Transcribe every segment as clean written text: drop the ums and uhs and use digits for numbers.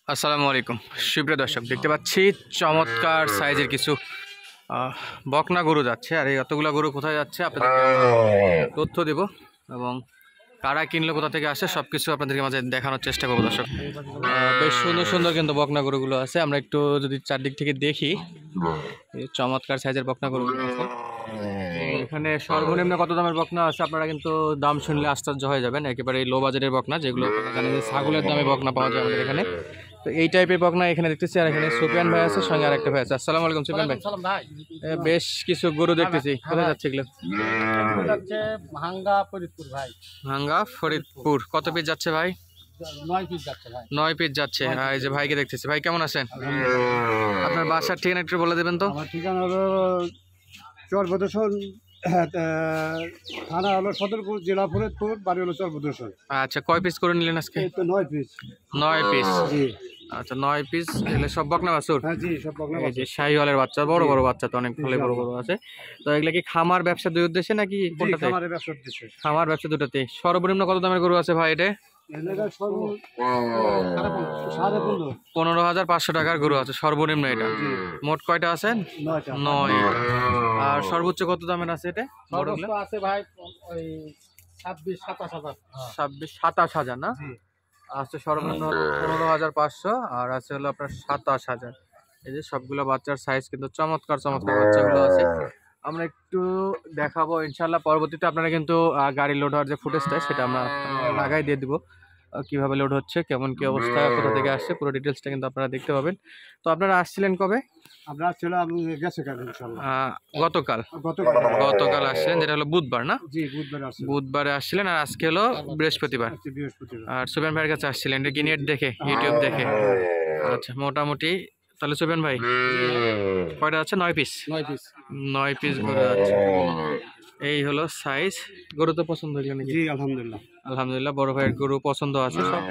আসসালামু আলাইকুম সুপ্রিয় দর্শক, দেখতে পাচ্ছি চমৎকার সাইজের কিছু বকনা গরু যাচ্ছে। আর এই এতগুলো গরু কোথায় যাচ্ছে আপনাদেরকে তথ্য দেব এবং কারা কিনলো, কোথা থেকে আসে, সব কিছু আপনাদেরকে মাঝে দেখানোর চেষ্টা করবো। দর্শক, বেশ সুন্দর সুন্দর কিন্তু বকনা গরুগুলো আছে। আমরা একটু যদি চারদিক থেকে দেখি, এই চমৎকার সাইজের বকনা গরুগুলো আছে। এখানে সর্বনিম্ন কত দামের বকনা আছে আপনারা কিন্তু দাম শুনলে আশ্চর্য হয়ে যাবেন। একেবারে লো বাজারের বকনা, যেগুলো জানেন যে ছাগলের দামে বকনা পাওয়া যায় আমাদের এখানে। তো এই টাইপের বকনা এখানে দেখতেছি। আর এখানে সুফিয়ান ভাই আছে, সঙ্গে আরেকটা ভাই আছে। আসসালামু আলাইকুম সুফিয়ান ভাই। বেশ কিছু গরু দেখতেছি, কোথায় যাচ্ছে এগুলো? ভাঙ্গা ফরিদপুর। কত পিস যাচ্ছে ভাই? 9 পিস যাচ্ছে। আর এই যে ভাইকে দেখতেছি। ভাই কেমন আছেন? আপনার বাসার ঠিকানা একটু বলে দেবেন তো। আমার ঠিকানা হলো চরবদর্শন, থানা হলো সদরপুর, জেলা ফরিদপুর, বাড়ি হলো চরবদর্শন। আচ্ছা, কয় পিস করে নিলেন আজকে? এই তো 9 পিস। 9 পিস। জি। আচ্ছা, 9 পিস। এগুলো সব বকনা বাছুর? হ্যাঁ জি, সব বকনা এই যে শাহিওয়ালের বাচ্চা, বড় বড় বাচ্চা, তো অনেক ভালো বড় বড় আছে। তো এগুলা কি খামার ব্যবসা দুই উদ্দেশ্যে নাকি কোনটাতে? খামারের ব্যবসা দিচ্ছে। খামার ব্যবসা দুটাতে। সর্বনিম্ন কত দামের গরু আছে ভাই এটা? 15,500 টাকার গরু আছে সর্বনিম্ন এটা। মোট কয়টা আছে? 9। আর সর্বোচ্চ কত দামের আছে এটা? সর্বোচ্চ আছে ভাই ওই 26-27 হাজার না? আছে সর্বনিম্ন 15,500, আর আছে হলো আপনার 27,000। এই যে সবগুলো বাচ্চার সাইজ কিন্তু চমৎকার চমৎকার বাচ্চাগুলো আছে। আমরা একটু দেখাবো ইনশাল্লাহ পরবর্তীতে। আপনারা কিন্তু গাড়ি লোড হওয়ার যে ফুটেজটা, সেটা আমরা লাগাই দিয়ে দিব। কিভাবে লোড হচ্ছে, কেমন কি অবস্থা, কোথা থেকে আসছে, পুরো ডিটেলসটা কিন্তু আপনারা দেখতে পাবেন। তো আপনারা আসছিলেন কবে? আমরা ছিলাম গেছে কাল ইনশাআল্লাহ। গতকাল গতকাল আসছিলেন, যেটা হলো বুধবার না? জি, বুধবার আসছে। বুধবারে আসছিলেন, আর আজকে হলো বৃহস্পতিবার। আর সুবেন ভাইয়ের কাছে আসছিলেন এটা কি নেট দেখে, ইউটিউব দেখে? আচ্ছা, মোটামুটি তাহলে সুবেন ভাই কয়টা আছে? 9 পিস। 9 পিস গরু আছে। এই হলো সাইজ। গরু তো পছন্দ হইল নাকি? জি, আলহামদুলিল্লাহ। আলহামদুলিল্লাহ, বড় ভাইয়ের গরু পছন্দ আছে। সব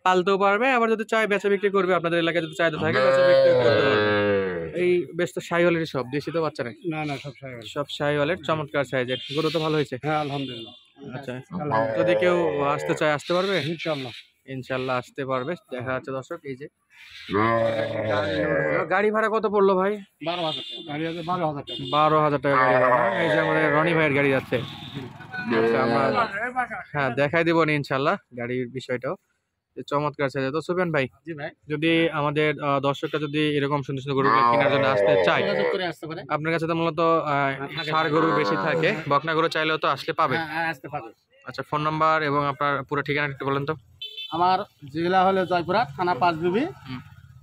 পালতেও পারবে, আবার যদি চায় বেচা বিক্রি করবে, আপনাদের এলাকায় যদি চাহিদা থাকে বেচা বিক্রি করতে পারবে। এই বেশ তো শাহিওয়ালের সব, দেশি তো বাচ্চা নাকি? না সব সাইজ। সব শাহিওয়ালের চমৎকার সাইজের গরু, তো ভালো হয়েছে। হ্যাঁ, আলহামদুলিল্লাহ। আচ্ছা, যদি কেউ আসতে চায় আসতে পারবে? ইনশাআল্লাহ ইনশাল্লাহ আসতে পারবে। দেখা যাচ্ছে দর্শক, এই যে গাড়ি ভাড়া কত পড়লো ভাই? 12,000 টাকা। গাড়ি আছে 12,000 টাকা। 12,000 টাকা গাড়ি ভাড়া। এই যে আমাদের রনি ভাইয়ের গাড়ি যাচ্ছে। আচ্ছা, আমরা হ্যাঁ দেখাই দেবো ইনশাল্লাহ গাড়ির বিষয়টাও। চমৎকার সাইজ। তো সুবেন ভাই, জি ভাই, যদি আমাদের দর্শকরা যদি এরকম সুন্দর সুন্দর গরু কেনার জন্য আসতে চায়, যোগাযোগ করে আসতে পারে। আপনার কাছে তো মূলত ষাঁড় গরু বেশি থাকে, বকনা গরু চাইলেও তো আসলে পাবে। হ্যাঁ, আসতে পারে। আচ্ছা, ফোন নাম্বার এবং আপনার পুরো ঠিকানা একটু বলেন তো। আমার জেলা হলো জয়পুরা, থানা 5 বিবি।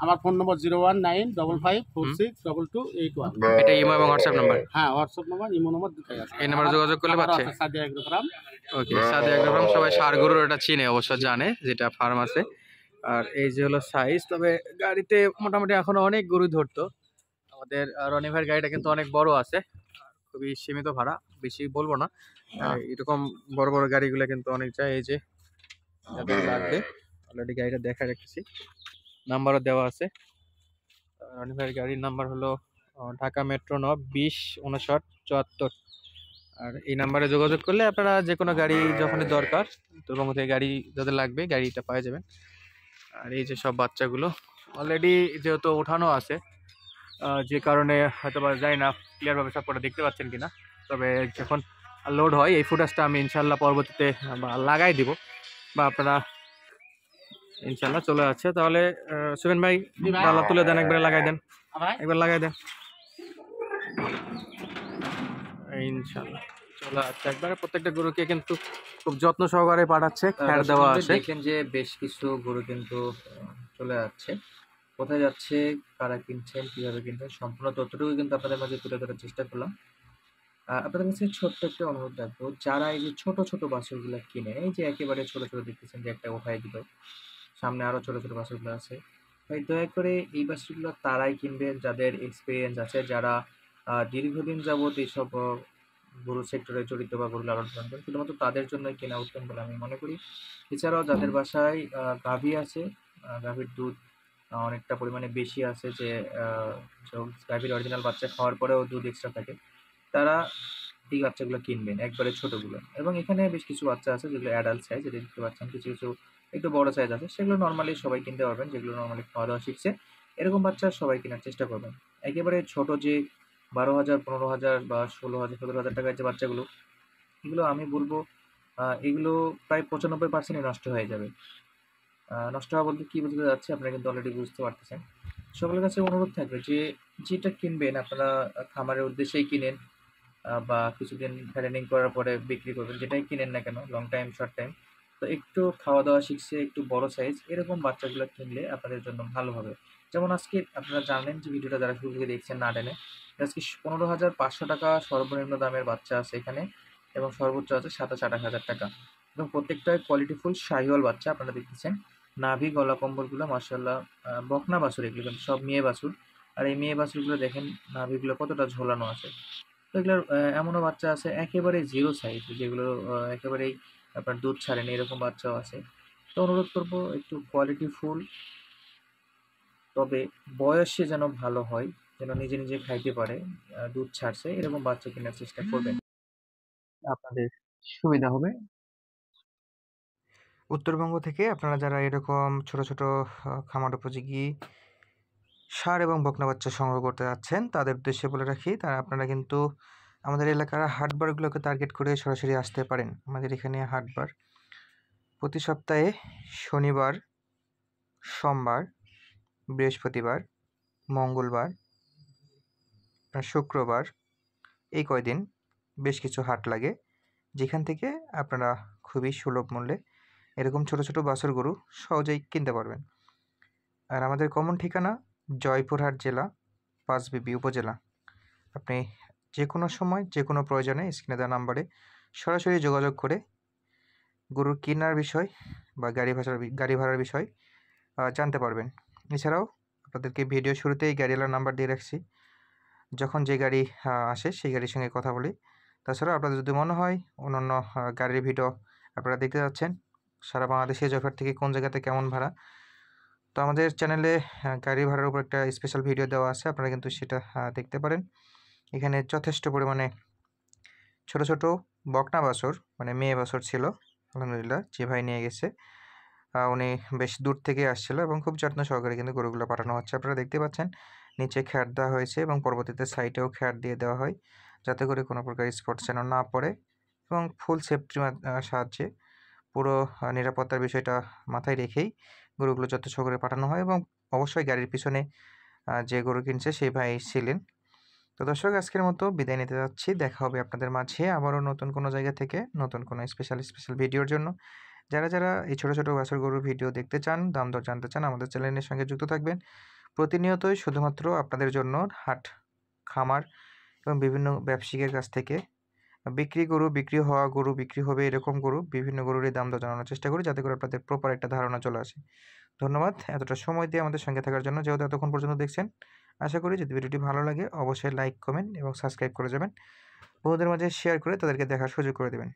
আমার ফোন নম্বর 01955462281। এটা ইমো এবং হোয়াটসঅ্যাপ নাম্বার? হ্যাঁ, হোয়াটসঅ্যাপ নম্বর, ইমো নম্বর দুটাই আছে। এই নাম্বারে যোগাযোগ করলে পাচ্ছে। Sadia agro farm. Okay, Sadia agro farm. সবাই ষাঁড় গরুর এটা চিনে, অবশ্য জানে যেটা ফার্ম আছে। আর এই যে হলো সাইজ। তবে গাড়িতে মোটামুটি এখনো অনেক গরু ধরতো। আমাদের রনি ভাইয়ের গাড়িটা কিন্তু অনেক বড় আছে, খুবই সীমিত ভাড়া, বেশি বলবো না। এরকম বড় বড় গাড়িগুলো কিন্তু অনেক যায়। এই যে যাদের লাগবে অলরেডি গাড়িটা দেখা রেখেছি, নাম্বারও দেওয়া আছে। রনি ভাইয়ের গাড়ির নাম্বার হলো ঢাকা মেট্রো 9 20 59 74। আর এই নাম্বারে যোগাযোগ করলে আপনারা যে কোনো গাড়ি যখনই দরকার, উত্তরবঙ্গ থেকে গাড়ি যাদের লাগবে গাড়িটা পেয়ে যাবেন। আর এই যে সব বাচ্চাগুলো অলরেডি যেহেতু ওঠানো আছে, যে কারণে হয়তো বা যাই না ক্লিয়ারভাবে সবকটা দেখতে পাচ্ছেন কিনা। তবে যখন লোড হয় এই ফুটেজটা আমি ইনশাল্লাহ পরবর্তীতে লাগাই দিব, বা আপনারা ইনশাল্লাহ চলে যাচ্ছে। তাহলে সুবেন ভাই ডালা তুলে দেন, একবার লাগাই দেন, একবার লাগাই দেন ইনশাল্লাহ। চলে যাচ্ছে একবারে। প্রত্যেকটা গরুকে কিন্তু খুব যত্ন সহকারে পাঠাচ্ছে, খ্যার দেওয়া আছে। দেখেন যে বেশ কিছু গরু কিন্তু চলে যাচ্ছে। কোথায় যাচ্ছে, কারা কিনছেন, কিভাবে কিনছেন, সম্পূর্ণ তথ্যটুকু কিন্তু আপনাদের মাঝে তুলে ধরার চেষ্টা করলাম। আপনাদের কাছে ছোট্ট একটা অনুরোধ রাখবো, যারা এই যে ছোট ছোট বাছুরগুলো কিনে, এই যে একেবারে ছোট ছোট দেখতেছেন যে একটা উঠাই দিল, সামনে আরো ছোট ছোট বাছুরগুলো আছে, ভাই দয়া করে এই বাছুরগুলো তারাই কিনবেন যাদের এক্সপিরিয়েন্স আছে, যারা দীর্ঘদিন যাবত এইসব গরু সেক্টরে জড়িত বা গরু লালন পালন করেন, শুধুমাত্র তাদের জন্যই কেনা উত্তম বলে আমি মনে করি। এছাড়াও যাদের বাসায় গাভী আছে, গাভীর দুধ অনেকটা পরিমাণে বেশি আছে, যে গাভীর অরিজিনাল বাচ্চা খাওয়ার পরেও দুধ এক্সট্রা থাকে, তারা এই বাচ্চাগুলো কিনবেন, একবারে ছোটগুলো। এবং এখানে বেশ কিছু বাচ্চা আছে যেগুলো অ্যাডাল্ট সাইজ, যেটা দেখতে পাচ্ছেন। কিছু কিছু একটু বড় সাইজ আছে, সেগুলো নর্মালি সবাই কিনতে পারবেন, যেগুলো নর্মালি খাওয়া দাওয়া শিখছে। এরকম বাচ্চা সবাই কেনার চেষ্টা করবেন। একেবারে ছোট যে ১২,০০০, ১৫,০০০ বা ১৬,০০০, ১৭,০০০ টাকার যে বাচ্চাগুলো, এগুলো আমি বলব এগুলো প্রায় ৯৫% ই নষ্ট হয়ে যাবে। নষ্ট হওয়া বলতে কি বোঝাতে চাচ্ছি আপনারা কিন্তু অলরেডি বুঝতে পারতেছেন। সকলের কাছে অনুরোধ থাকবে যে যেটা কিনবেন আপনারা খামারের উদ্দেশ্যেই কিনেন, বা কিছুদিন ফ্যাটেনিং করার পরে বিক্রি করবেন। যেটাই কিনেন না কেন, লং টাইম, শর্ট টাইম। তো একটু খাওয়া-দাওয়া শিখছে, একটু বড় সাইজ এরকম বাচ্চাগুলো কিনলে আপনাদের জন্য ভালো হবে। যেমন আজকে আপনারা জানলেন যে ভিডিওটা যারা শুরু থেকে দেখছেন না টেনে, আজকে ১৫,৫০০ টাকা সর্বনিম্ন দামের বাচ্চা আছে এখানে, এবং সর্বোচ্চ আছে ২৭,০০০-২৮,০০০ টাকা। এবং প্রত্যেকটাই কোয়ালিটিফুল শাহিওয়াল বাচ্চা আপনারা দেখতেছেন। নাভি, গলা কম্বলগুলো মাশাআল্লাহ বকনা বাছুর, এগুলো কিন্তু সব মেয়ে বাছুর। আর এই মেয়ে বাছুরগুলো দেখেন নাভিগুলো কতটা ঝোলানো আছে। তো এগুলোর এমনও বাচ্চা আছে একেবারে 0 সাইজ, যেগুলো একেবারেই আপনার দুধ ছাড়েনি, এরকম বাচ্চাও আছে। তো অনুরোধ করব একটু কোয়ালিটি ফুল, তবে বয়সে যেন ভালো হয়, যেন নিজে, নিজে খাইতে পারে, দুধ ছাড়ছে এরকম বাচ্চা কেনার চেষ্টা করবেন। আপনাদের সুবিধা হবে। উত্তরবঙ্গ থেকে আপনারা যারা এরকম ছোট, ছোট খামার উপযোগী ষাঁড় এবং বকনা বাচ্চা সংগ্রহ করতে যাচ্ছেন, তাদের উদ্দেশ্যে বলে রাখি, আপনারা কিন্তু আমাদের এলাকার হাটবারগুলোকে টার্গেট করে সরাসরি আসতে পারেন। আমাদের এখানে হাটবার প্রতি সপ্তাহে শনিবার, সোমবার, বৃহস্পতিবার, মঙ্গলবার, শুক্রবার, এই কয়দিন বেশ কিছু হাট লাগে, যেখান থেকে আপনারা খুবই সুলভ মূল্যে এরকম ছোট, ছোট বাছুর গরু সহজেই কিনতে পারবেন। আর আমাদের কমন ঠিকানা জয়পুরহাট জেলা, পাঁচবিবি উপজেলা। আপনি যে কোনো সময় যে কোনো প্রয়োজনে স্ক্রিনে দেওয়া নাম্বারে সরাসরি যোগাযোগ করে গরুর কেনার বিষয় বা গাড়ি ভাড়ার বিষয় জানতে পারবেন। এছাড়াও আপনাদেরকে ভিডিও শুরুতেই গাড়িওয়ালার নাম্বার দিয়ে রাখছি, যখন যে গাড়ি আসে সেই গাড়ির সঙ্গে কথা বলি। তাছাড়াও আপনাদের যদি মনে হয় অন্যান্য গাড়ির ভিডিও আপনারা দেখতে যাচ্ছেন, সারা বাংলাদেশে জয়পুরহাট থেকে কোন জায়গাতে কেমন ভাড়া, তো আমাদের চ্যানেলে গাড়ি ভাড়ার উপর একটা স্পেশাল ভিডিও দেওয়া আছে, আপনারা কিন্তু সেটা দেখতে পারেন। এখানে যথেষ্ট পরিমাণে ছোট, ছোট বকনা বাছুর, মানে মেয়ে বাছুর ছিল, আলহামদুলিল্লাহ যে ভাই নিয়ে গেছে উনি বেশ দূর থেকে আসছিল এবং খুব যত্ন সহকারে কিন্তু গরুগুলো পাঠানো হচ্ছে। আপনারা দেখতে পাচ্ছেন নিচে খ্যাট দেওয়া হয়েছে এবং পরবর্তীতে সাইডেও খ্যাট দিয়ে দেওয়া হয়, যাতে করে কোনো প্রকার স্পট যেন না পড়ে, এবং ফুল সেফটির সাহায্যে পুরো নিরাপত্তার বিষয়টা মাথায় রেখেই গরুগুলো যত্ন সহকারে পাঠানো হয়। এবং অবশ্যই গাড়ির পিছনে যে গরু কিনছে সেই ভাই ছিলেন। তো দর্শক, আজকের মতো বিদায় নিতে যাচ্ছি। দেখা হবে আপনাদের মাঝে আবারও নতুন কোনো জায়গা থেকে নতুন কোনো স্পেশাল ভিডিওর জন্য। যারা এই ছোট, ছোট বাছুর গরুর ভিডিও দেখতে চান, দাম দর জানতে চান, আমাদের চ্যানেলের সঙ্গে যুক্ত থাকবেন। প্রতিনিয়তই শুধুমাত্র আপনাদের জন্য হাট, খামার এবং বিভিন্ন ব্যবসায়িকের কাছ থেকে বিক্রি হওয়া গরু, বিক্রি হবে এরকম গরু, বিভিন্ন গরুরই দাম দর জানানোর চেষ্টা করি, যাতে করে আপনাদের প্রপার একটা ধারণা চলে আসে। ধন্যবাদ এতটা সময় দিয়ে আমাদের সঙ্গে থাকার জন্য। যেহেতু এতক্ষণ পর্যন্ত দেখছেন, আশা করি যদি ভিডিওটি ভালো লাগে অবশ্যই লাইক, কমেন্ট এবং সাবস্ক্রাইব করে যাবেন। বন্ধুদের মাঝে শেয়ার করে তাদেরকে দেখার সুযোগ করে দেবেন।